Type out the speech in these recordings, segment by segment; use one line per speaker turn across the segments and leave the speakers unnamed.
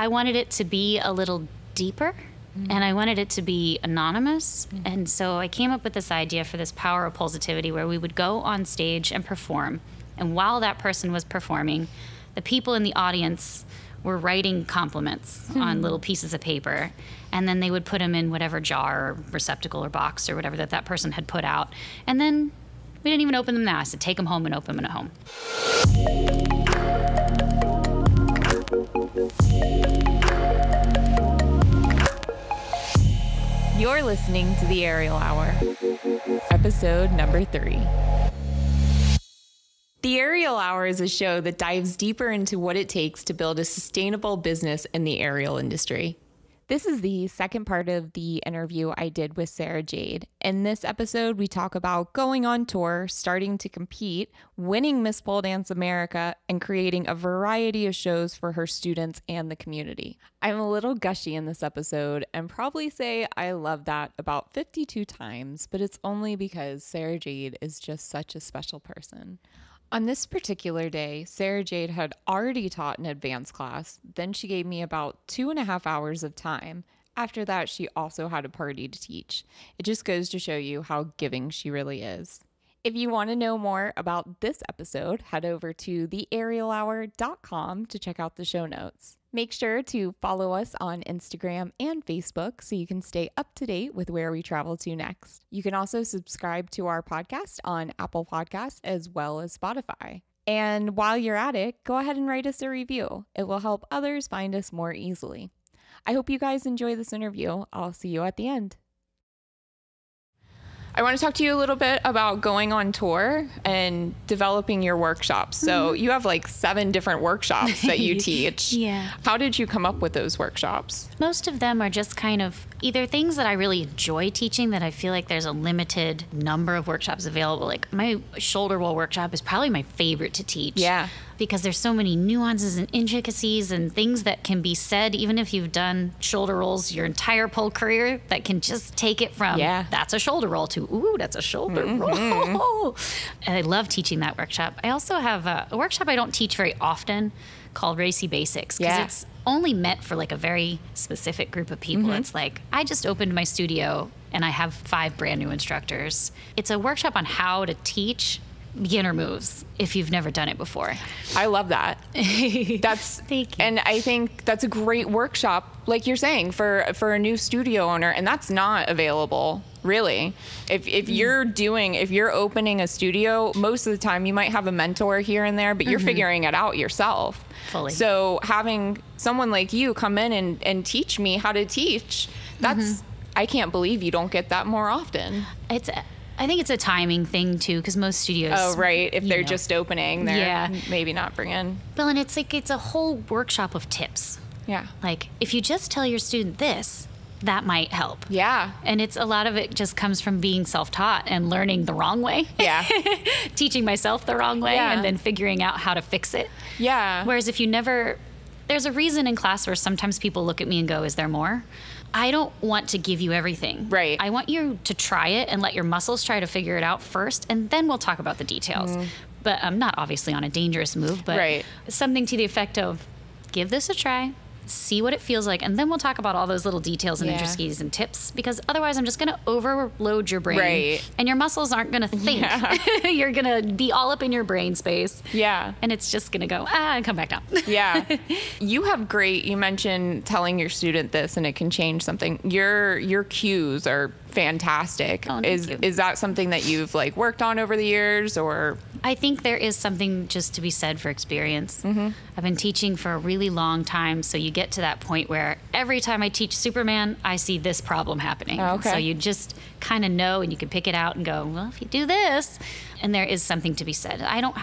I wanted it to be a little deeper. And I wanted it to be anonymous. And so I came up with this idea for this power of positivity where we would go on stage and perform. And while that person was performing, the people in the audience were writing compliments on little pieces of paper. And then they would put them in whatever jar or receptacle or box or whatever that person had put out. And then we didn't even open them now. I said, take them home and open them at home.
You're listening to The Aerial Hour, episode number 3. The Aerial Hour is a show that dives deeper into what it takes to build a sustainable business in the aerial industry. This is the second part of the interview I did with Sarah Jade. In this episode, we talk about going on tour, starting to compete, winning Miss Pole Dance America, and creating a variety of shows for her students and the community. I'm a little gushy in this episode and probably say I love that about 52 times, but it's only because Sarah Jade is just such a special person. On this particular day, Sarah Jade had already taught an advanced class. Then she gave me about 2.5 hours of time. After that, she also had a party to teach. It just goes to show you how giving she really is. If you want to know more about this episode, head over to theaerialhour.com to check out the show notes. Make sure to follow us on Instagram and Facebook so you can stay up to date with where we travel to next. You can also subscribe to our podcast on Apple Podcasts as well as Spotify. And while you're at it, go ahead and write us a review. It will help others find us more easily. I hope you guys enjoy this interview. I'll see you at the end. I want to talk to you a little bit about going on tour and developing your workshops. So you have like 7 different workshops that you teach.
Yeah.
How did you come up with those workshops?
Most of them are just kind of either things that I really enjoy teaching that I feel like there's a limited number of workshops available. Like my shoulder roll workshop is probably my favorite to teach.
Yeah.
Because there's so many nuances and intricacies and things that can be said, even if you've done shoulder rolls your entire pole career, that can just take it from, that's a shoulder roll to, ooh, that's a shoulder roll. And I love teaching that workshop. I also have a workshop I don't teach very often called Racy Basics, because it's only meant for like a very specific group of people. It's like, I just opened my studio and I have 5 brand new instructors. It's a workshop on how to teach beginner moves if you've never done it before.
I love that.
Thank you.
And I think that's a great workshop, like you're saying, for a new studio owner, and that's not available really. If you're opening a studio, most of the time you might have a mentor here and there, but you're figuring it out yourself.
Fully.
So having someone like you come in and teach me how to teach, that's I can't believe you don't get that more often.
I think it's a timing thing too, because most studios.
Oh, right. If they're just opening, they're maybe not bringing.
Well, and it's a whole workshop of tips.
Yeah.
Like if you just tell your student this, that might help.
Yeah.
And a lot of it just comes from being self-taught and learning the wrong way.
Yeah.
Teaching myself the wrong way and then figuring out how to fix it.
Yeah.
Whereas if there's a reason in class where sometimes people look at me and go, is there more? I don't want to give you everything.
Right.
I want you to try it and let your muscles try to figure it out first, and then we'll talk about the details. But I'm not obviously on a dangerous move, but something to the effect of, give this a try, see what it feels like, and then we'll talk about all those little details and intricacies and tips, because otherwise I'm just going to overload your brain, and your muscles aren't going to think. You're going to be all up in your brain space, and it's just going to go and come back down.
You mentioned telling your student this and it can change something. Your cues are fantastic. Is that something that you've worked on over the years, or?
I think there is something just to be said for experience. I've been teaching for a really long time, so you get to that point where every time I teach Superman, I see this problem happening. So you just kind of know, and you can pick it out and go, well, if you do this, and there is something to be said. I don't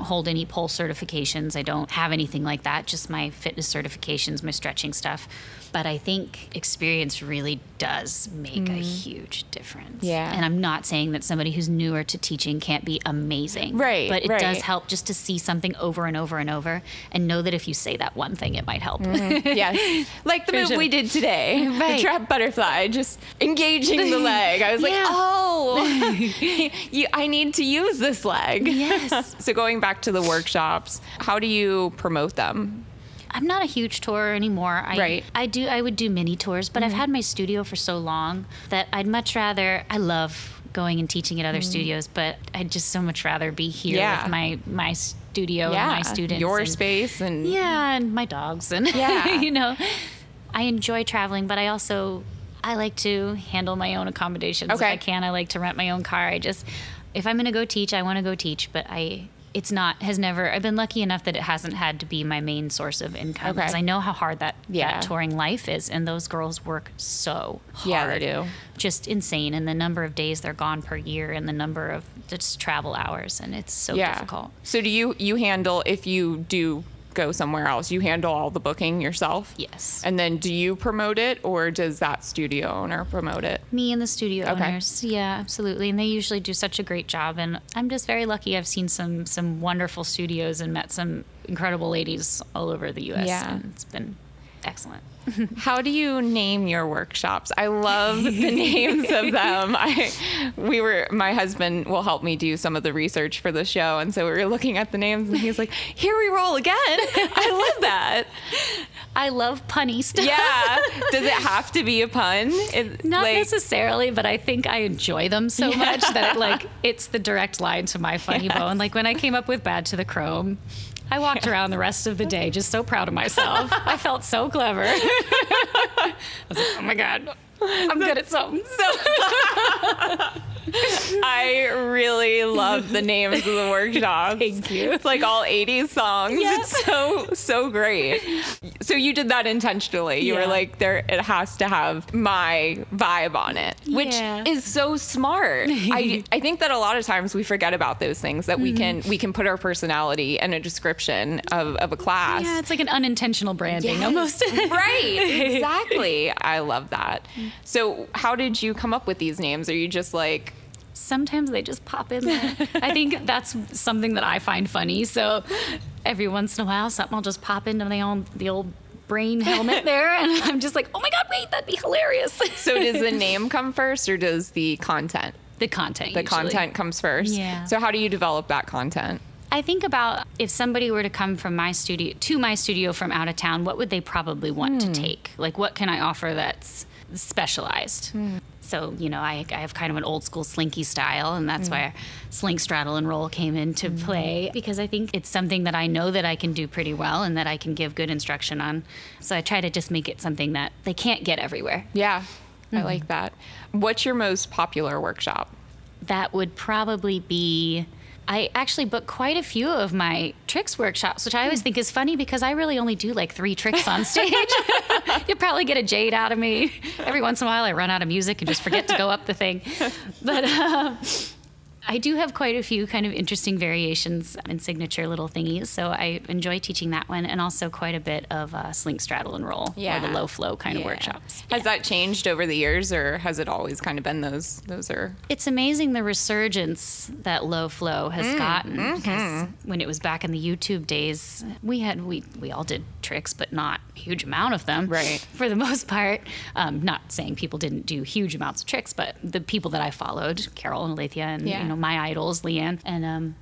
hold any pole certifications. I don't have anything like that, just my fitness certifications, my stretching stuff. But I think experience really does make a huge difference. And I'm not saying that somebody who's newer to teaching can't be amazing. But it does help just to see something over and over and over and know that if you say that one thing, it might help.
Yes. Like the move we did today, the trap butterfly, just engaging the leg. I was like, I need to use this leg.
Yes.
So going back to the workshops, how do you promote them?
I'm not a huge tourer anymore.
Right.
I would do mini tours, but I've had my studio for so long that I'd much rather, I love going and teaching at other studios, but I'd just so much rather be here with my studio and my students.
Your space and
and my dogs and you know. I enjoy traveling, but I like to handle my own accommodations.
Okay.
If I can, I like to rent my own car. If I'm going to go teach, I want to go teach, but I've been lucky enough that it hasn't had to be my main source of income because I know how hard that touring life is. And those girls work so hard.
Yeah, they do.
Just insane. And the number of days they're gone per year and the number of just travel hours. And it's so difficult.
So do you handle, if you do go somewhere else, you handle all the booking yourself?
Yes.
And then do you promote it or does that studio owner promote it?
Me and the studio owners. Yeah, absolutely. And they usually do such a great job. And I'm just very lucky. I've seen some wonderful studios and met some incredible ladies all over the U.S.
Yeah.
And it's been excellent.
How do you name your workshops? I love the names of them. My husband will help me do some of the research for the show. And so we were looking at the names and he's like, here we roll again. I love that.
I love punny stuff.
Yeah. Does it have to be a pun?
Not necessarily, but I think I enjoy them so much that it's the direct line to my funny bone. Like when I came up with Bad to the Chrome, I walked around the rest of the day just so proud of myself. I felt so clever. I was like, oh my God, I'm good at something.
I really love the names of the workshops.
Thank you.
It's like all 80s songs.
Yes.
It's so great. So you did that intentionally. You were like, it has to have my vibe on it, which is so smart. I think that a lot of times we forget about those things, that we can put our personality in a description of a class.
Yeah, it's like an unintentional branding almost.
Right, exactly. I love that. So how did you come up with these names? Are you just like...
Sometimes they just pop in there. I think that's something that I find funny. So every once in a while, something will just pop into the old brain helmet there. And I'm just like, oh my God, wait, that'd be hilarious.
So does the name come first or does the content?
The content,
The
usually.
content comes first?
Yeah.
So how do you develop that content?
I think about if somebody were to come from my studio from out of town, what would they probably want to take? Like, what can I offer that's specialized? So, I have kind of an old school slinky style, and that's why slink, straddle, and roll came into play, because I think it's something that I know that I can do pretty well and that I can give good instruction on. So I try to just make it something that they can't get everywhere.
Yeah, I like that. What's your most popular workshop?
That would probably be... I actually book quite a few of my tricks workshops, which I always think is funny because I really only do like 3 tricks on stage. You'll probably get a Jade out of me. Every once in a while I run out of music and just forget to go up the thing. But I do have quite a few kind of interesting variations and signature little thingies. So I enjoy teaching that one, and also quite a bit of slink, straddle, and roll, or the low flow kind of workshops.
Has that changed over the years, or has it always kind of been those are...
It's amazing the resurgence that low flow has gotten. Because when it was back in the YouTube days, we all did tricks, but not a huge amount of them.
Right.
For the most part. Not saying people didn't do huge amounts of tricks, but the people that I followed, Carol and Alethea, and my idols, Leanne, and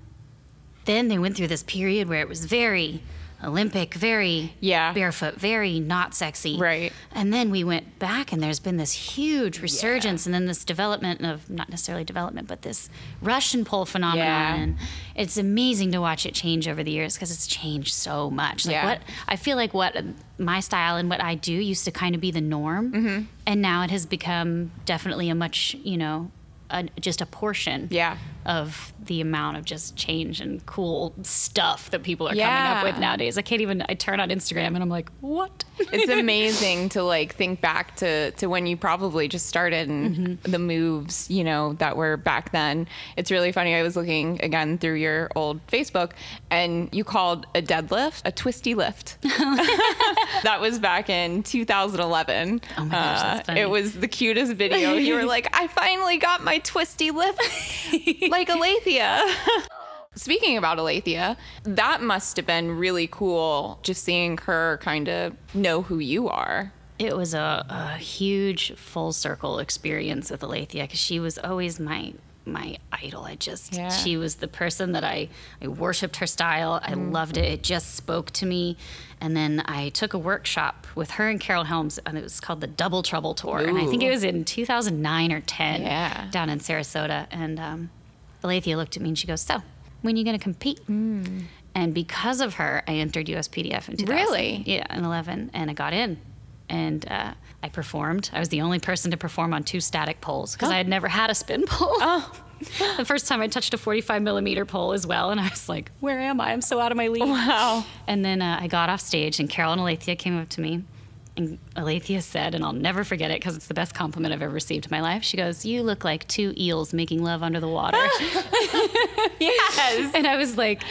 then they went through this period where it was very Olympic, very barefoot, very not sexy.
Right.
And then we went back, and there's been this huge resurgence, and then this development of, not necessarily development, but this Russian pole phenomenon.
Yeah.
And it's amazing to watch it change over the years because it's changed so much. Like I feel like what my style and what I do used to kind of be the norm, and now it has become definitely a much, just a portion of the amount of just change and cool stuff that people are coming up with nowadays. I turn on Instagram and I'm like, what?
It's amazing to like think back to when you probably just started and the moves, that were back then. It's really funny. I was looking again through your old Facebook, and you called a deadlift a twisty lift. That was back in 2011.
Oh my gosh, that's funny.
It was the cutest video. You were like, I finally got my twisty lift like Alethea. Speaking about Alethea, that must have been really cool just seeing her kind of know who you are.
It was a huge full circle experience with Alethea, because she was always my my idol. She was the person that I worshiped her style. I loved it. It just spoke to me. And then I took a workshop with her and Carol Helms, and it was called the Double Trouble Tour. Ooh. And I think it was in 2009 or 10 down in Sarasota. And Alethea looked at me and she goes, so, when are you going to compete? And because of her, I entered USPDF in 2000. Really? Yeah, in 11. And I got in. And I performed. I was the only person to perform on 2 static poles because I had never had a spin pole. The first time I touched a 45 millimeter pole as well. And I was like, where am I? I'm so out of my league.
Wow.
And then I got off stage and Carol and Alethea came up to me. And Alethea said, and I'll never forget it because it's the best compliment I've ever received in my life. She goes, you look like 2 eels making love under the water.
Yes.
And I was like,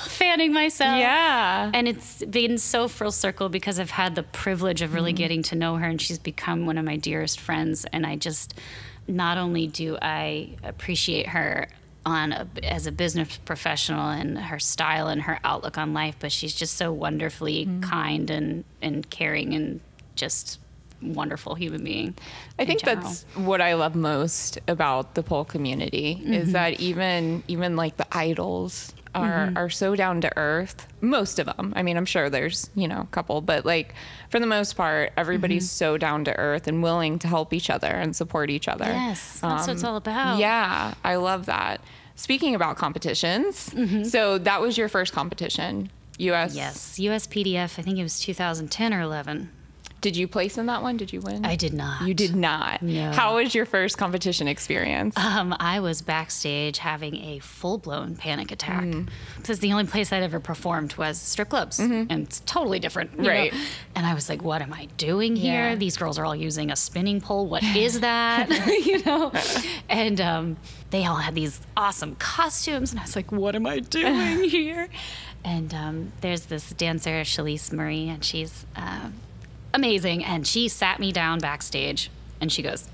fanning myself.
Yeah.
And it's been so full circle because I've had the privilege of really getting to know her, and she's become one of my dearest friends. And I just, not only do I appreciate her as a business professional and her style and her outlook on life, but she's just so wonderfully kind and caring and just wonderful human being.
I think that's what I love most about the pole community is that even like the idols are so down to earth. Most of them. I mean, I'm sure there's, a couple, but like for the most part, everybody's so down to earth and willing to help each other and support each other.
Yes, that's what it's all about.
Yeah, I love that. Speaking about competitions, so that was your first competition, US?
Yes, USPDF, I think it was 2010 or 11.
Did you place in that one? Did you win?
I did not.
You did not?
No.
How was your first competition experience?
I was backstage having a full-blown panic attack. Because the only place I'd ever performed was strip clubs. And it's totally different. You know? And I was like, what am I doing here?
Yeah.
These girls are all using a spinning pole. What is that? And they all had these awesome costumes. And I was like, what am I doing here? And there's this dancer, Shalise Marie, and she's amazing. And she sat me down backstage and she goes,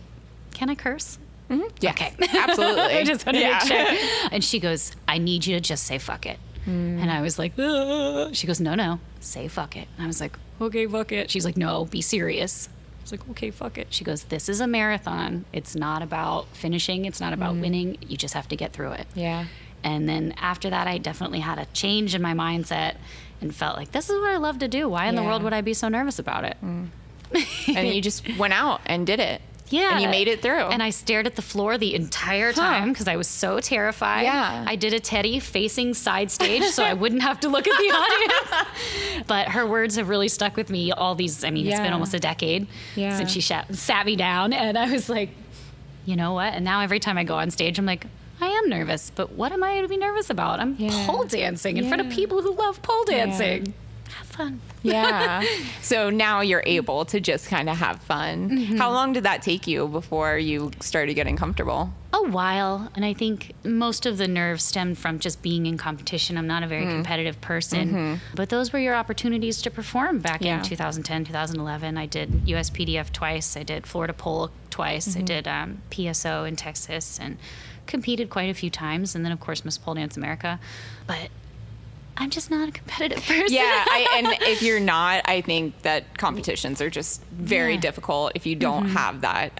can I curse?
Yeah.
Okay.
Absolutely.
I just wanted to check. And she goes, I need you to just say fuck it. And I was like, she goes, no, say fuck it. And I was like, okay, fuck it. She's like, no, be serious. I was like, okay, fuck it. She goes, this is a marathon. It's not about finishing. It's not about winning. You just have to get through it.
Yeah.
And then after that, I definitely had a change in my mindset and felt like, this is what I love to do. Why in the world would I be so nervous about it?
And you just went out and did it.
Yeah.
And you made it through.
And I stared at the floor the entire time because I was so terrified.
Yeah.
I did a Teddy facing side stage so I wouldn't have to look at the audience. But her words have really stuck with me all these, it's been almost a decade since she sat me down. And I was like, you know what? And now every time I go on stage, I'm like, I am nervous, but what am I to be nervous about? I'm pole dancing in front of people who love pole dancing. Have fun.
Yeah. So now you're able to just kind of have fun. How long did that take you before you started getting comfortable?
A while. And I think most of the nerves stemmed from just being in competition. I'm not a very competitive person. But those were your opportunities to perform back in 2010, 2011. I did USPDF twice. I did Florida Pole twice. I did PSO in Texas and competed quite a few times. And then, of course, Miss Pole Dance America. But I'm just not a competitive person.
Yeah, and if you're not, I think that competitions are just very difficult if you don't have that.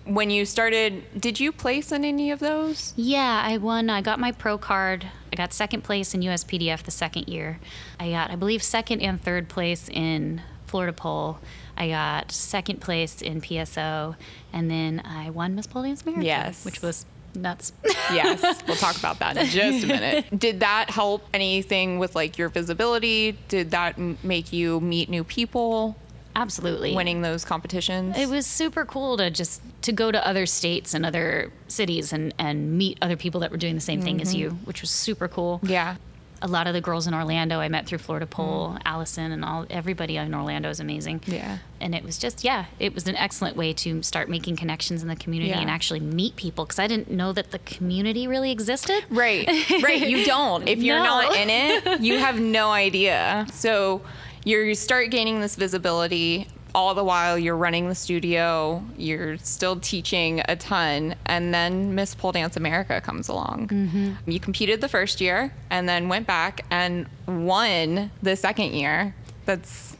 When you started, did you place in any of those?
Yeah, I won. I got my pro card. I got second place in USPDF the second year. I got, I believe, second and third place in Florida Pole. I got second place in PSO. And then I won Miss Pole Dance America, which was nuts.
Yes, we'll talk about that in just a minute. Did that help anything with like your visibility? Did that make you meet new people?
Absolutely.
Winning those competitions?
It was super cool to go to other states and other cities and meet other people that were doing the same thing as you, which was super cool.
Yeah.
A lot of the girls in Orlando I met through Florida Pole, Allison and everybody in Orlando is amazing. Yeah. And it was just, it was an excellent way to start making connections in the community and actually meet people because I didn't know that the community really existed.
Right. You don't. If you're not in it, you have no idea. So you start gaining this visibility. All the while you're running the studio, you're still teaching a ton, and then Miss Pole Dance America comes along. You competed the first year and then went back and won the second year. That's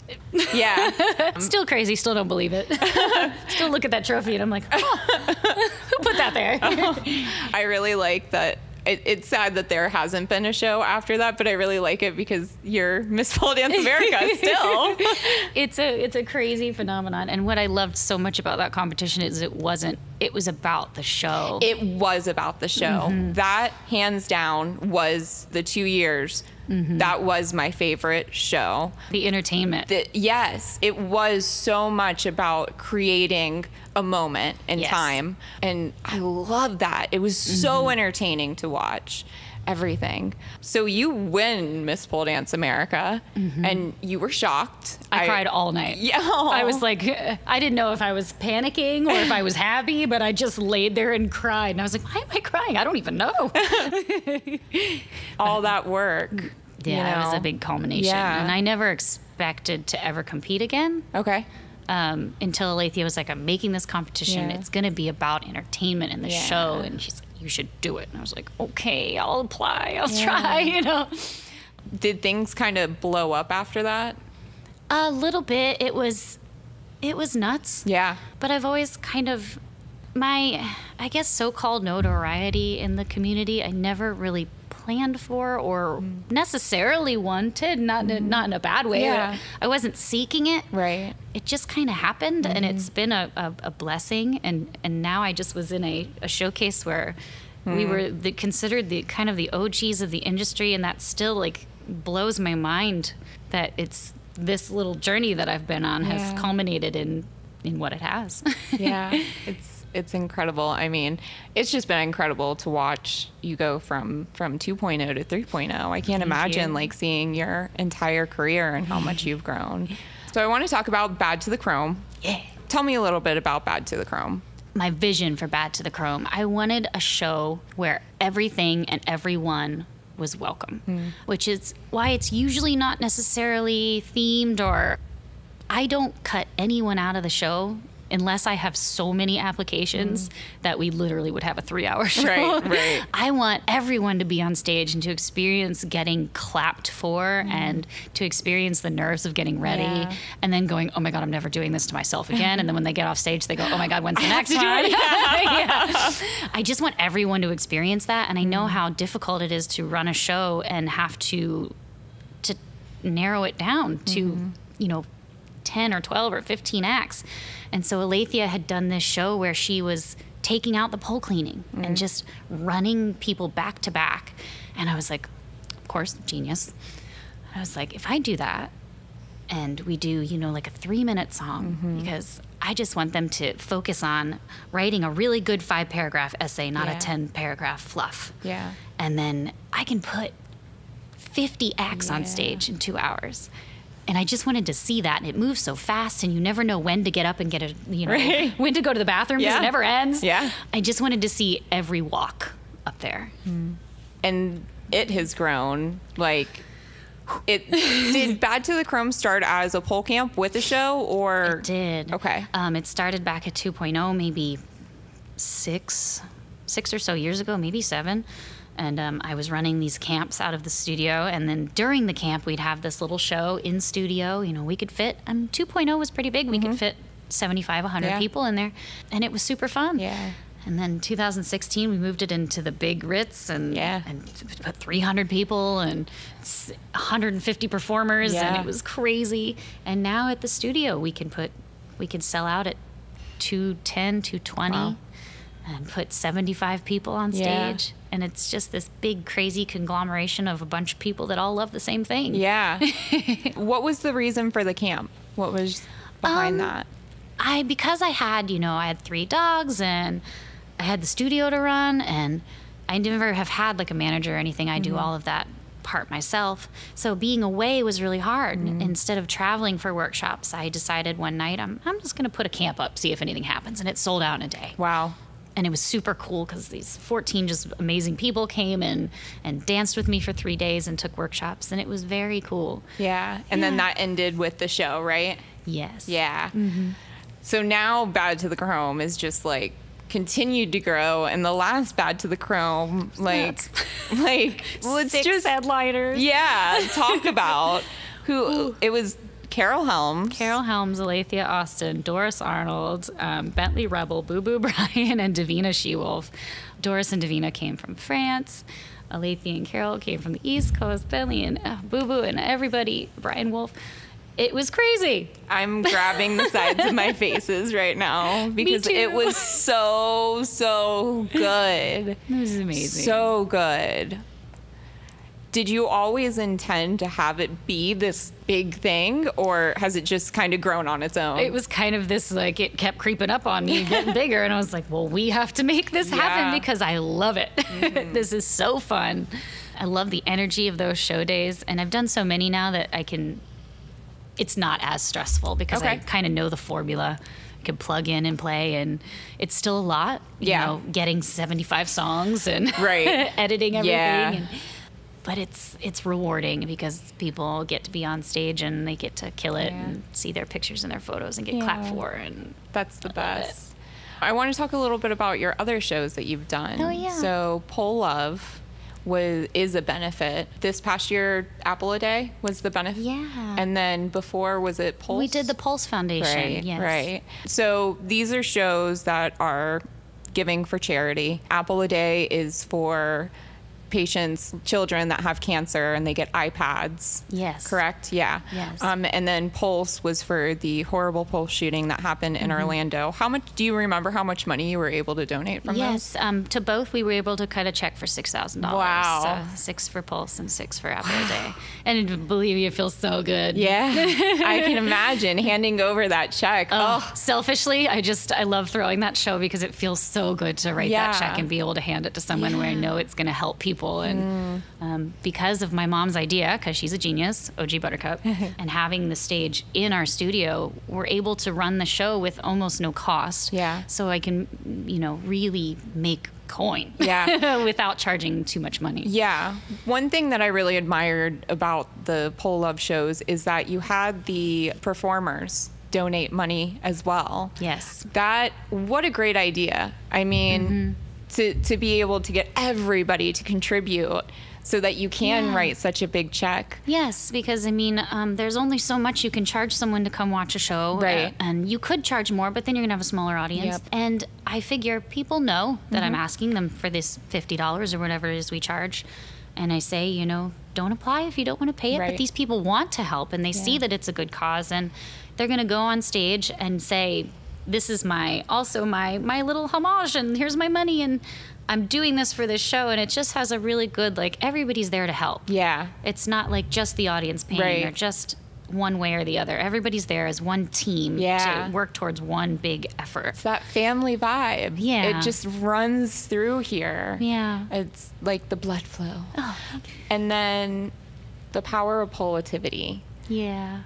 Yeah.
Still crazy. Still don't believe it. Still look at that trophy and I'm like, oh, who put that there?
I really like that. It's sad that there hasn't been a show after that, but I really like it because you're Miss Pole Dance America still.
It's a crazy phenomenon. And what I loved so much about that competition is it was about the show.
It was about the show. That, hands down, was the 2 years. That was my favorite show.
The entertainment.
Yes, it was so much about creating a moment in time. And I love that. It was so entertaining to watch everything. So you win Miss Pole Dance America and you were shocked.
I cried all night.
Yeah.
I was like, I didn't know if I was panicking or if I was happy, but I just laid there and cried. And I was like, why am I crying? I don't even know.
All that work.
Yeah, it was a big culmination.
Yeah.
And I never expected to ever compete again.
Okay.
Until Alethea was like, I'm making this competition.
Yeah.
It's going to be about entertainment in the show. And she's like, you should do it. And I was like, okay, I'll apply. I'll try, you know.
Did things kind of blow up after that?
A little bit. It was nuts.
Yeah.
But I've always kind of, I guess, so-called notoriety in the community, I never really planned for or necessarily wanted, not in a bad way.
Yeah.
I wasn't seeking it.
Right.
It just kind of happened, and it's been a blessing. And now I just was in a showcase where we were considered the kind of the OGs of the industry, and that still like blows my mind that it's this little journey that I've been on has culminated in what it has.
Yeah. It's incredible. I mean, it's just been incredible to watch you go from 2.0 to 3.0. I can't imagine like seeing your entire career and how much you've grown. So I want to talk about Bad to the Chrome.
Yeah.
Tell me a little bit about Bad to the Chrome.
My vision for Bad to the Chrome, I wanted a show where everything and everyone was welcome, which is why it's usually not necessarily themed, or I don't cut anyone out of the show unless I have so many applications that we literally would have a 3-hour show.
Right.
I want everyone to be on stage and to experience getting clapped for and to experience the nerves of getting ready and then going, oh my God, I'm never doing this to myself again. And then when they get off stage, they go, oh my God, when's the next one? I just want everyone to experience that. And I know how difficult it is to run a show and have to narrow it down to, 10 or 12 or 15 acts. And so Alethea had done this show where she was taking out the pole cleaning and just running people back to back. And I was like, of course, genius. I was like, if I do that and we do, like a 3-minute song, because I just want them to focus on writing a really good 5-paragraph essay, not a 10-paragraph fluff.
Yeah.
And then I can put 50 acts on stage in 2 hours. And I just wanted to see that. And it moves so fast, and you never know when to get up and get when to go to the bathroom, because it never ends.
Yeah.
I just wanted to see every walk up there.
And it has grown. Like, did Bad to the Chrome start as a pole camp with the show, or?
It did.
Okay.
It started back at 2.0, maybe six or so years ago, maybe 7. And I was running these camps out of the studio. And then during the camp, we'd have this little show in studio. We could fit, 2.0 was pretty big. We could fit 75, 100 people in there. And it was super fun.
Yeah.
And then 2016, we moved it into the big Ritz and put 300 people and 150 performers. And it was crazy. And now at the studio, we could sell out at 210, 220. Wow. And put 75 people on stage. And it's just this big, crazy conglomeration of a bunch of people that all love the same thing.
Yeah. What was the reason for the camp? What was behind that?
Because I had 3 dogs and I had the studio to run, and I never have had like a manager or anything. I do all of that part myself. So being away was really hard. Instead of traveling for workshops, I decided one night, I'm just going to put a camp up, see if anything happens. And it sold out in a day.
Wow.
And it was super cool because these 14 just amazing people came and danced with me for 3 days and took workshops. And it was very cool.
Yeah. And then that ended with the show, right?
Yes.
Yeah. So now Bad to the Chrome is just like continued to grow. And the last Bad to the Chrome, let's
6 headliners.
Yeah. Talk about who it was. Carol Helms.
Carol Helms, Alethea Austin, Doris Arnold, Bentley Rebel, Boo Boo Brian, and Davina Shewolf. Doris and Davina came from France. Alethea and Carol came from the East Coast. Bentley and Boo Boo and everybody, Brian Wolf. It was crazy.
I'm grabbing the sides of my faces right now because it was so good.
It was amazing.
So good. Did you always intend to have it be this big thing, or has it just kind of grown on its own?
It was kind of this, like, it kept creeping up on me, getting bigger, and I was like, well, we have to make this happen because I love it. This is so fun. I love the energy of those show days, and I've done so many now that it's not as stressful because I kind of know the formula. I can plug in and play, and it's still a lot, you know, getting 75 songs and editing everything. But it's rewarding because people get to be on stage and they get to kill it and see their pictures and their photos and get clapped for, and
that's the best. I want to talk a little bit about your other shows that you've done.
Oh yeah.
So Pole Love is a benefit. This past year, Apple a Day was the benefit.
Yeah.
And then before, was it Pulse?
We did the Pulse Foundation.
Right. So these are shows that are giving for charity. Apple a Day is for children that have cancer, and they get iPads.
Yes.
Correct? Yeah.
Yes.
And then Pulse was for the horrible Pulse shooting that happened in Orlando. How much, do you remember how much money you were able to donate from those?
Yes. To both, we were able to cut a check for $6,000.
Wow.
So 6 for Pulse and 6 for Apple a Day. And believe me, it feels so good.
Yeah. I can imagine handing over that check.
Selfishly, I love throwing that show because it feels so good to write that check and be able to hand it to someone where I know it's going to help people. And because of my mom's idea, because she's a genius, OG Buttercup, and having the stage in our studio, we're able to run the show with almost no cost.
Yeah.
So I can, really make coin without charging too much money. Yeah.
One thing that I really admired about the Pole Love shows is that you had the performers donate money as well.
Yes.
What a great idea. I mean, to be able to get everybody to contribute so that you can write such a big check.
Yes, because there's only so much you can charge someone to come watch a show.
Right.
And you could charge more, but then you're going to have a smaller audience.
Yep.
And I figure people know that I'm asking them for this $50 or whatever it is we charge. And I say, don't apply if you don't want to pay it.
Right.
But these people want to help, and they see that it's a good cause. And they're going to go on stage and say, this is my little homage, and here's my money, and I'm doing this for this show. And it just has a really good, everybody's there to help.
Yeah.
It's not like just the audience paying or just one way or the other. Everybody's there as one team to work towards one big effort.
It's that family vibe.
Yeah.
It just runs through here.
Yeah.
It's like the blood flow.
Oh.
And then the power of positivity.
Yeah.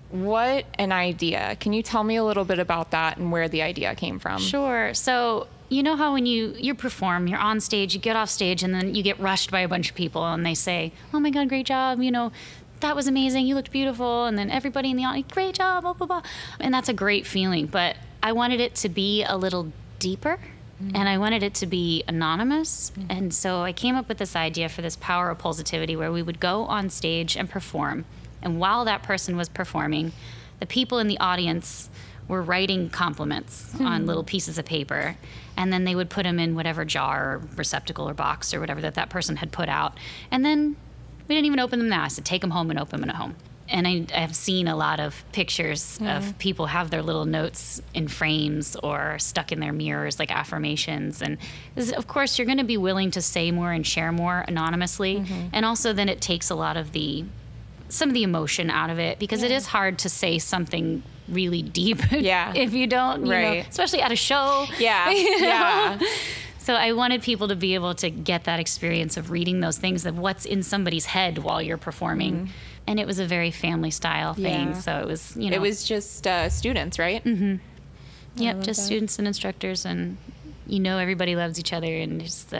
What an idea. Can you tell me a little bit about that and where the idea came from?
Sure. So, you know how when you perform, you're on stage, you get off stage, and then you get rushed by a bunch of people, and they say, oh my God, great job, that was amazing, you looked beautiful, and then everybody in the audience, great job, blah, blah, blah. And that's a great feeling, but I wanted it to be a little deeper, and I wanted it to be anonymous, and so I came up with this idea for this power of positivity where we would go on stage and perform. And while that person was performing, the people in the audience were writing compliments on little pieces of paper. And then they would put them in whatever jar or receptacle or box or whatever that person had put out. And then we didn't even open them now. I said, take them home and open them at home. And I've seen a lot of pictures of people have their little notes in frames or stuck in their mirrors, like affirmations. And of course, you're going to be willing to say more and share more anonymously. And also then it takes a lot of some of the emotion out of it, because it is hard to say something really deep if you don't, you know, especially at a show. Yeah. So I wanted people to be able to get that experience of reading those things, of what's in somebody's head while you're performing. And it was a very family style thing. So it was, It
was just students, right?
Yep, just students and instructors, and everybody loves each other, and just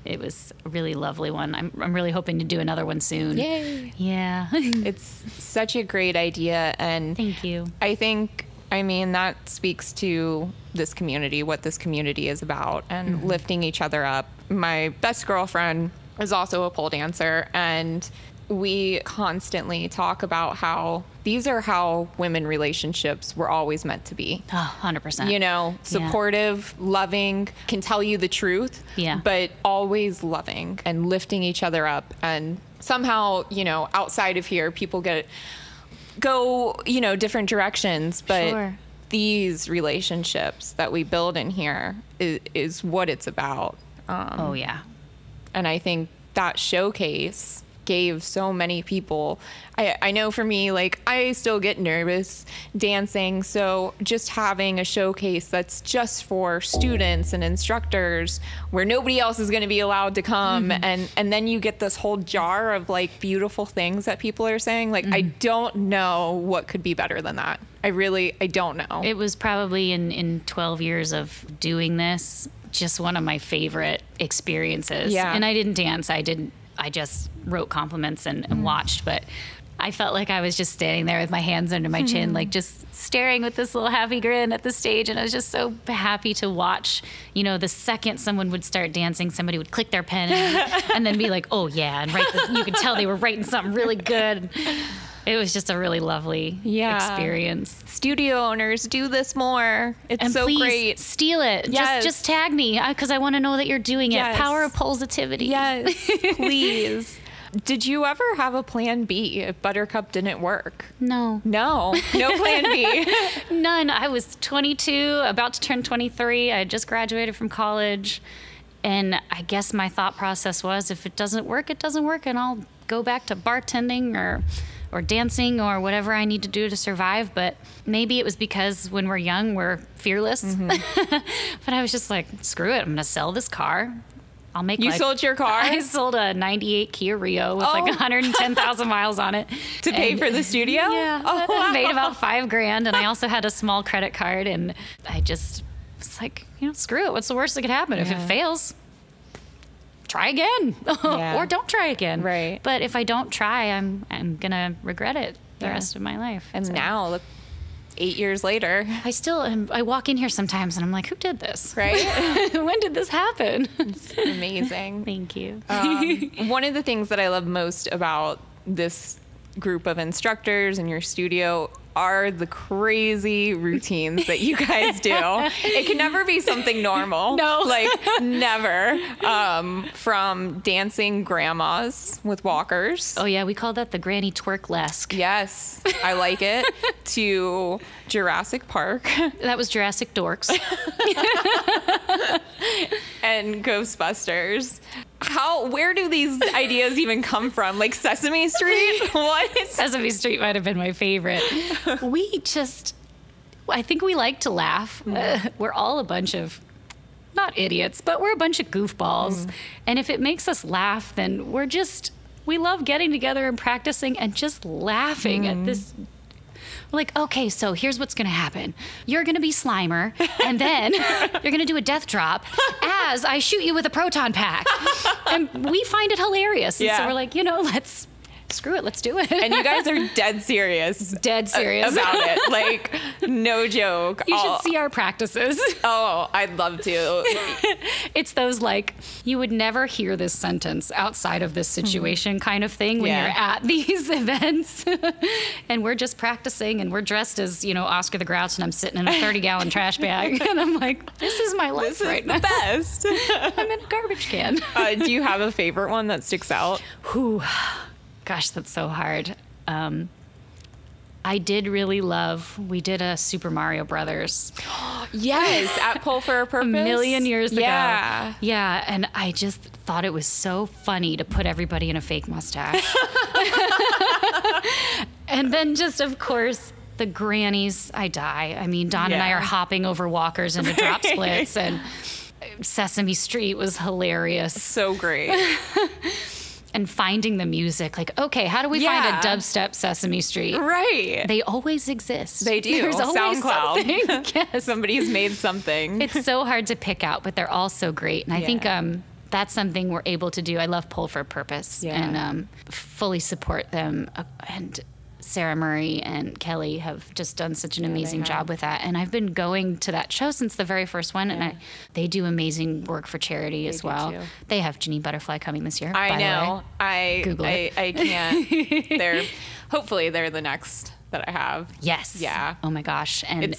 it was a really lovely one. I'm really hoping to do another one soon.
Yay!
Yeah,
it's such a great idea, and
thank you.
I mean that speaks to this community, what this community is about, and lifting each other up. My best girlfriend is also a pole dancer, and we constantly talk about how these are how women relationships were always meant to be.
Oh, 100%.
You know, supportive, loving, can tell you the truth, but always loving and lifting each other up. And somehow, you know, outside of here, people go, you know, different directions, but these relationships that we build in here is what it's about.
Oh, yeah.
And I think that showcase gave so many people, I know for me, like, I still get nervous dancing. So just having a showcase that's just for students and instructors where nobody else is going to be allowed to come. And then you get this whole jar of like beautiful things that people are saying. Like, I don't know what could be better than that. I don't know.
It was probably in 12 years of doing this, just one of my favorite experiences.
Yeah.
And I didn't dance. I just wrote compliments and watched, but I felt like I was just standing there with my hands under my chin, like just staring with this little happy grin at the stage. And I was just so happy to watch, you know, the second someone would start dancing, somebody would click their pen and then be like, oh yeah. And you could tell they were writing something really good. It was just a really lovely experience.
Studio owners, do this more. It's
and
so
please
great.
Steal it. Yes. Just tag me because I want to know that you're doing it. Power of positivity.
Yes, please. Did you ever have a plan B if Buttercup didn't work?
No.
No plan B.
None. I was 22, about to turn 23. I had just graduated from college. And I guess my thought process was, if it doesn't work, it doesn't work. And I'll go back to bartending or dancing or whatever I need to do to survive. But maybe it was because when we're young, we're fearless. But I was just like, screw it. I'm going to sell this car. I'll make
You sold your car?
I sold a 98 Kia Rio with like 110,000 miles on it.
To pay for the studio?
Yeah.
Oh, wow.
Made about $5,000. And I also had a small credit card. And I just was like, you know, screw it. What's the worst that could happen? If it fails, try again. Or don't try again.
Right.
But if I don't try, I'm going to regret it the rest of my life.
And now, look, 8 years later.
I walk in here sometimes and I'm like, who did this?
Right?
When did this happen?
It's amazing.
Thank you.
One of the things that I love most about this group of instructors in your studio are the crazy routines that you guys do. It can never be something normal.
No.
Like, never. From dancing grandmas with walkers.
Oh, yeah. We call that the granny twerk-lesque.
Yes, I like it. To Jurassic Park.
That was Jurassic Dorks.
And Ghostbusters. Where do these ideas even come from? Like Sesame Street? What?
Sesame Street might have been my favorite. I think we like to laugh. We're all a bunch of, not idiots, but we're a bunch of goofballs. And if it makes us laugh, then we love getting together and practicing and just laughing at this. Like, okay, so here's what's going to happen. You're going to be Slimer, and then you're going to do a death drop as I shoot you with a proton pack. And we find it hilarious. And so we're like, screw it, let's do it.
And you guys are dead serious.
Dead serious.
About it. Like, no joke.
You should see our practices.
Oh, I'd love to.
It's those, like, you would never hear this sentence outside of this situation kind of thing when you're at these events. And we're just practicing, and we're dressed as, Oscar the Grouch, and I'm sitting in a 30-gallon trash bag. And I'm like, this is my life right now.
This is the best.
I'm in a garbage can.
Do you have a favorite one that sticks out?
Gosh, that's so hard. I did really we did a Super Mario Brothers.
Yes, at Pull for a Purpose.
A million years ago.
Yeah.
Yeah, and I just thought it was so funny to put everybody in a fake mustache. And then just, of course, the grannies, I die. I mean, Don and I are hopping over walkers into drop splits, and Sesame Street was hilarious.
So great.
And finding the music, like, okay, how do we find a dubstep Sesame Street?
Right.
They always exist.
They do.
There's always
SoundCloud.
something. Yes.
Somebody's made something.
It's so hard to pick out, but they're all so great. And I think that's something we're able to do. I love Pull for a Purpose and fully support them. And Sarah Murray and Kelly have just done such an amazing job with that. And I've been going to that show since the very first one. And they do amazing work for charity as well. They have Ginny Butterfly coming this year.
I know.
Google it.
I can't. Hopefully they're the next that I have.
Yes.
Yeah.
Oh my gosh. And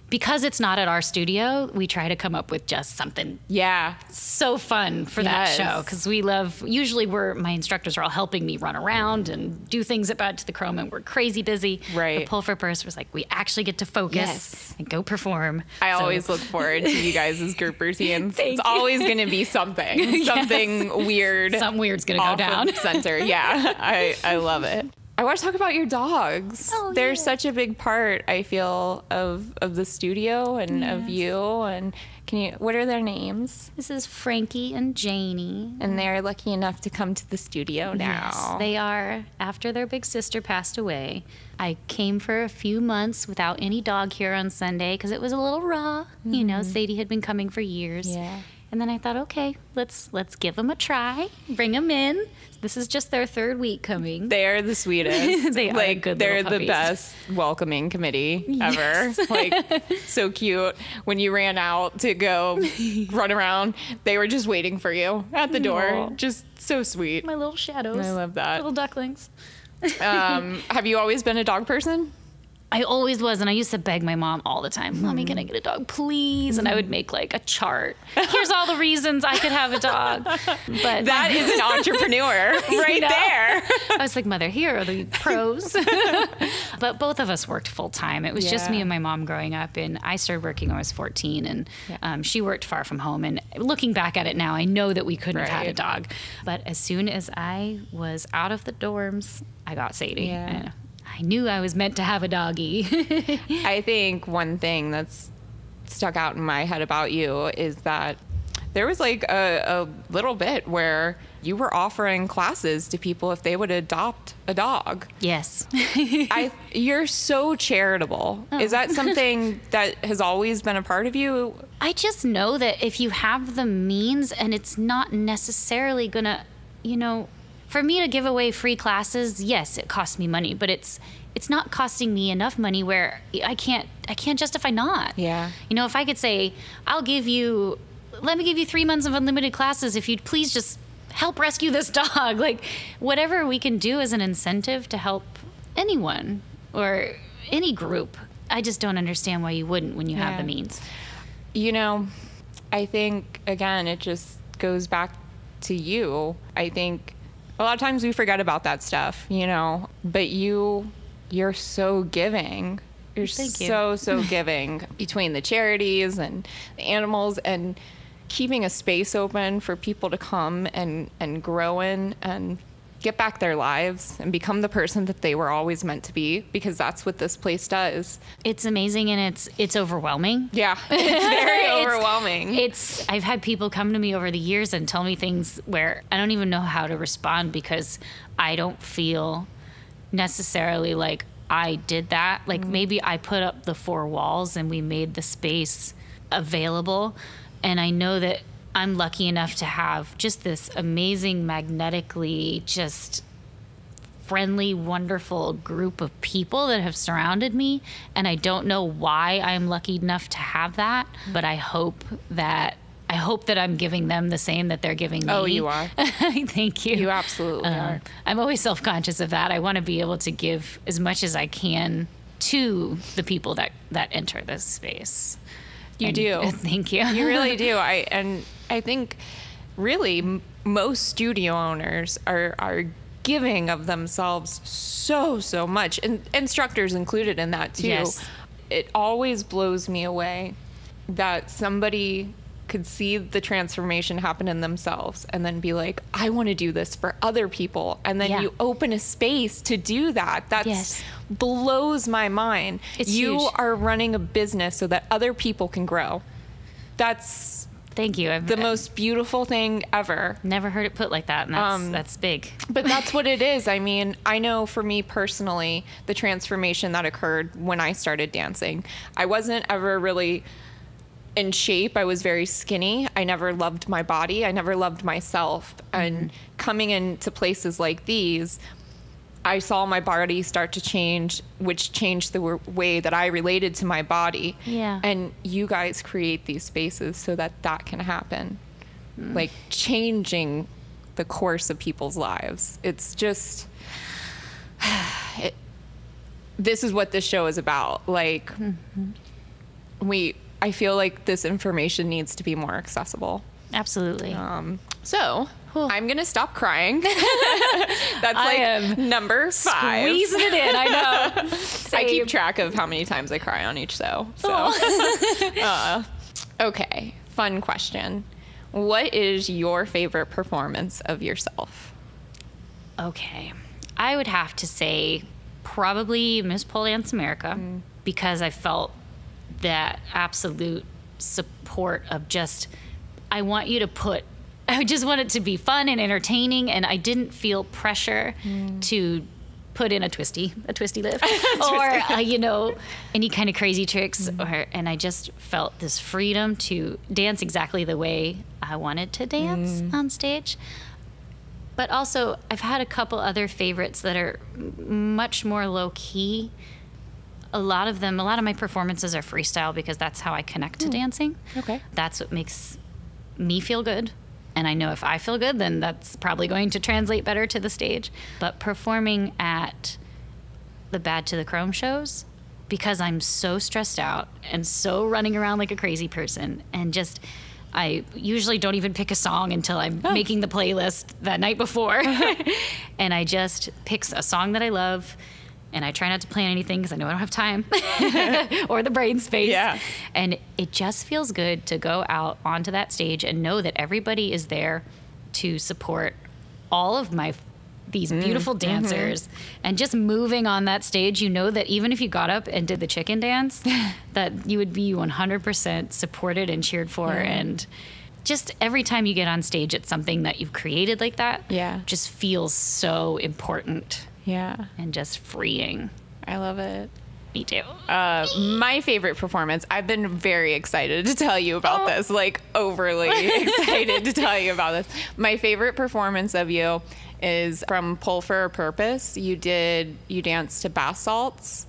because it's not at our studio, we try to come up with just something so fun for that show. Because usually my instructors are all helping me run around and do things at Bad to the Chrome, and we're crazy busy.
Right.
The Pull for Purse was like, we actually get to focus and go perform.
I always look forward to you guys' group routines. It's always going to be something. Something weird.
Something weird's going to go down.
Center. Yeah. I love it. I want to talk about your dogs.
Oh,
They're such a big part, I feel, of the studio and of you. And what are their names?
This is Frankie and Janie.
And they're lucky enough to come to the studio now.
Yes, they are. After their big sister passed away, I came for a few months without any dog here on Sunday because it was a little raw. You know, Sadie had been coming for years.
Yeah.
And then I thought, okay, let's give them a try. Bring them in. This is just their third week coming.
They are the sweetest.
They are good
they're
little puppies.
The best welcoming committee ever. Like, so cute. When you ran out to go run around, they were just waiting for you at the door.
Aww.
Just so sweet.
My little shadows.
I love that.
Little ducklings.
Have you always been a dog person?
I always was, and I used to beg my mom all the time, Mommy, can I get a dog, please? And I would make like a chart. Here's all the reasons I could have a dog. But
that is an entrepreneur right there.
I was like, Mother, here are the pros. But both of us worked full time. It was just me and my mom growing up, and I started working when I was 14, and she worked far from home. And looking back at it now, I know that we couldn't have had a dog. But as soon as I was out of the dorms, I got Sadie.
Yeah.
I knew I was meant to have a doggy.
I think one thing that's stuck out in my head about you is that there was like a little bit where you were offering classes to people if they would adopt a dog.
Yes.
You're so charitable. Oh. Is that something that has always been a part of you?
I just know that if you have the means, and it's not necessarily gonna, for me to give away free classes, yes, it costs me money, but it's not costing me enough money where I can't justify not.
Yeah.
If I could say, let me give you 3 months of unlimited classes if you'd please just help rescue this dog. Like, whatever we can do as an incentive to help anyone or any group. I just don't understand why you wouldn't when you have the means.
I think, again, it just goes back to you. I think a lot of times we forget about that stuff, but you're so giving. You're so giving between the charities and the animals and keeping a space open for people to come and grow in and get back their lives and become the person that they were always meant to be, because that's what this place does.
It's amazing, and it's overwhelming.
Yeah, it's very overwhelming.
I've had people come to me over the years and tell me things where I don't even know how to respond, because I don't feel necessarily like I did that. Like, maybe I put up the 4 walls and we made the space available, and I know that I'm lucky enough to have just this amazing, magnetically just friendly, wonderful group of people that have surrounded me. And I don't know why I'm lucky enough to have that, but I hope that I'm giving them the same that they're giving me.
Oh, you are.
Thank you.
You absolutely are.
I'm always self-conscious of that. I want to be able to give as much as I can to the people that enter this space.
You do.
Thank you.
You really do. I think really most studio owners are giving of themselves so much, and instructors included in that too.
Yes.
It always blows me away that somebody could see the transformation happen in themselves and then be like, I want to do this for other people. And then you open a space to do that. That blows my mind.
It's
you
huge.
are running a business so that other people can grow. That's
Thank you.
the most beautiful thing ever.
Never heard it put like that, and that's big.
But that's what it is. I mean, I know for me personally, the transformation that occurred when I started dancing, I wasn't ever really in shape. I was very skinny. I never loved my body. I never loved myself. And coming into places like these, I saw my body start to change, which changed the way that I related to my body.
Yeah.
And you guys create these spaces so that that can happen. Like changing the course of people's lives. It's just, this is what this show is about. Like, I feel like this information needs to be more accessible.
Absolutely.
So I'm going to stop crying. That's like number 5.
Squeezing it in, I know.
I keep track of how many times I cry on each show. So, okay, fun question. What is your favorite performance of yourself?
Okay. I would have to say probably Miss Pole Dance America, because I felt that absolute support of just, I just want it to be fun and entertaining, and I didn't feel pressure to put in a twisty lift or any kind of crazy tricks, and I just felt this freedom to dance exactly the way I wanted to dance on stage. But also, I've had a couple other favorites that are much more low key. A lot of my performances are freestyle because that's how I connect to dancing.
Okay.
That's what makes me feel good. And I know if I feel good, then that's probably going to translate better to the stage. But performing at the Bad to the Chrome shows, because I'm so stressed out and so running around like a crazy person, and just, I usually don't even pick a song until I'm making the playlist that night before. And I just pick a song that I love, and I try not to plan anything because I know I don't have time or the brain space. Yeah. And it just feels good to go out onto that stage and know that everybody is there to support all of these beautiful dancers. And just moving on that stage, you know that even if you got up and did the chicken dance, that you would be 100% supported and cheered for. And just every time you get on stage, it's something that you've created like that. Yeah. Just feels so important.
Yeah.
And just freeing.
I love it.
Me too.
My favorite performance, I've been very excited to tell you about this, like overly excited to tell you about this. My favorite performance of you is from Pull for a Purpose. You danced to bath salts.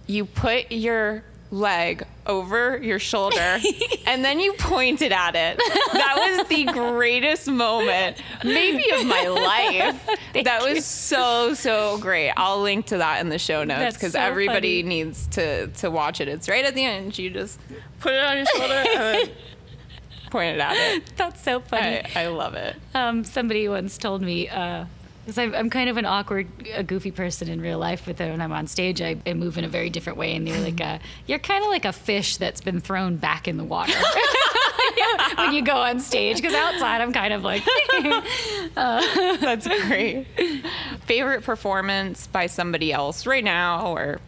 You put your leg over your shoulder and then you pointed at it. That was the greatest moment maybe of my life. That was so great. I'll link to that in the show notes because everybody needs to watch it. It's right at the end. You just put it on your shoulder and then pointed at it.
That's so funny.
I love it.
Somebody once told me, because I'm kind of an awkward, goofy person in real life, but then when I'm on stage, I move in a very different way. And they were like, you're kind of like a fish that's been thrown back in the water when you go on stage. Because outside, I'm kind of like...
That's great. Favorite performance by somebody else right now, or...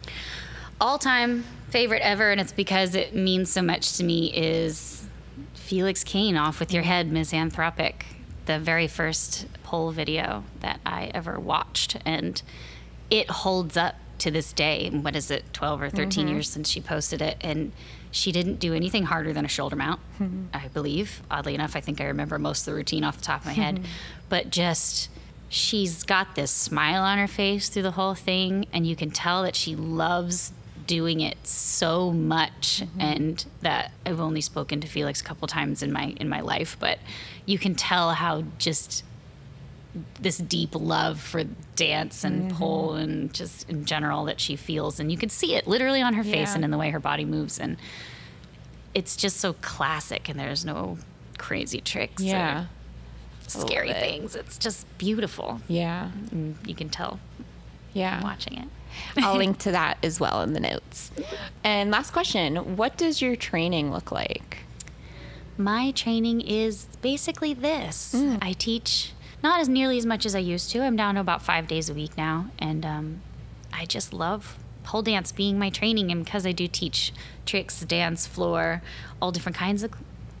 All-time favorite ever, and it's because it means so much to me, is Felix Kane, Off With Your Head, Misanthropic. The very first pole video that I ever watched, and it holds up to this day. What is it, 12 or 13 years since she posted it, and she didn't do anything harder than a shoulder mount, I believe. Oddly enough, I think I remember most of the routine off the top of my head, but just, she's got this smile on her face through the whole thing, and you can tell that she loves doing it so much, and that I've only spoken to Felix a couple times in my life, but you can tell how just this deep love for dance and pole and just in general that she feels, and you can see it literally on her face and in the way her body moves, and it's just so classic, and there's no crazy tricks or scary things. It's just beautiful. Yeah. And you can tell watching it.
I'll link to that as well in the notes. And last question, what does your training look like?
My training is basically this. I teach not as nearly as much as I used to. I'm down to about 5 days a week now. And I just love pole dance being my training. And because I do teach tricks, dance, floor, all different kinds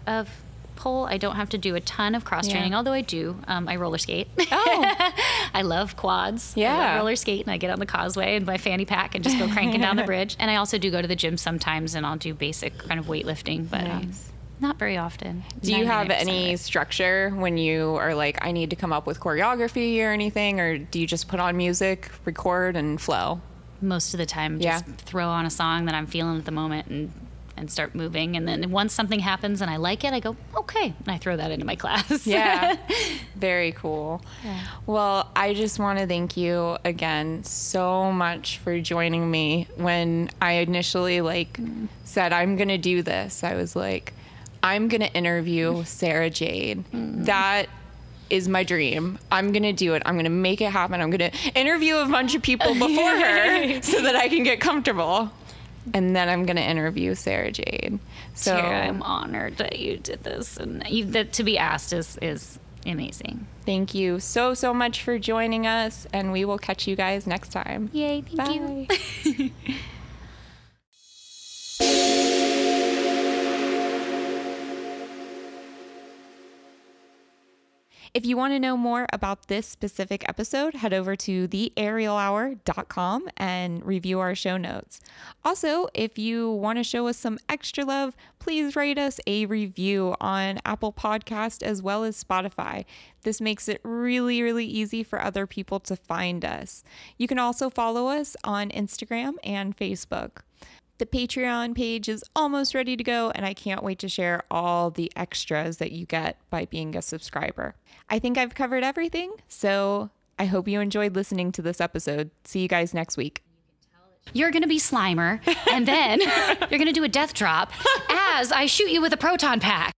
of pole, I don't have to do a ton of cross training, although I do. I roller skate. I love quads. I love roller skate, and I get on the causeway and my fanny pack and just go cranking down the bridge. And I also do go to the gym sometimes, and I'll do basic kind of weightlifting. But Not very often.
Do you have
99%
any
of it.
structure when you are like, I need to come up with choreography or anything, or do you just put on music, record, and flow?
Most of the time, just throw on a song that I'm feeling at the moment and start moving. And then once something happens and I like it, I go, okay. And I throw that into my class.
Yeah. Very cool. Yeah. Well, I just want to thank you again so much for joining me. When I initially said, I'm going to do this, I was like, I'm going to interview Sarah Jade. That is my dream. I'm going to do it. I'm going to make it happen. I'm going to interview a bunch of people before her so that I can get comfortable. And then I'm going to interview Sarah Jade. So
Sarah, I'm honored that you did this. And that to be asked is amazing.
Thank you so much for joining us. And we will catch you guys next time.
Yay. Thank you.
If you want to know more about this specific episode, head over to theaerialhour.com and review our show notes. Also, if you want to show us some extra love, please write us a review on Apple Podcast as well as Spotify. This makes it really, really easy for other people to find us. You can also follow us on Instagram and Facebook. The Patreon page is almost ready to go, and I can't wait to share all the extras that you get by being a subscriber. I think I've covered everything, so I hope you enjoyed listening to this episode. See you guys next week.
You're going to be Slimer, and then you're going to do a death drop as I shoot you with a proton pack.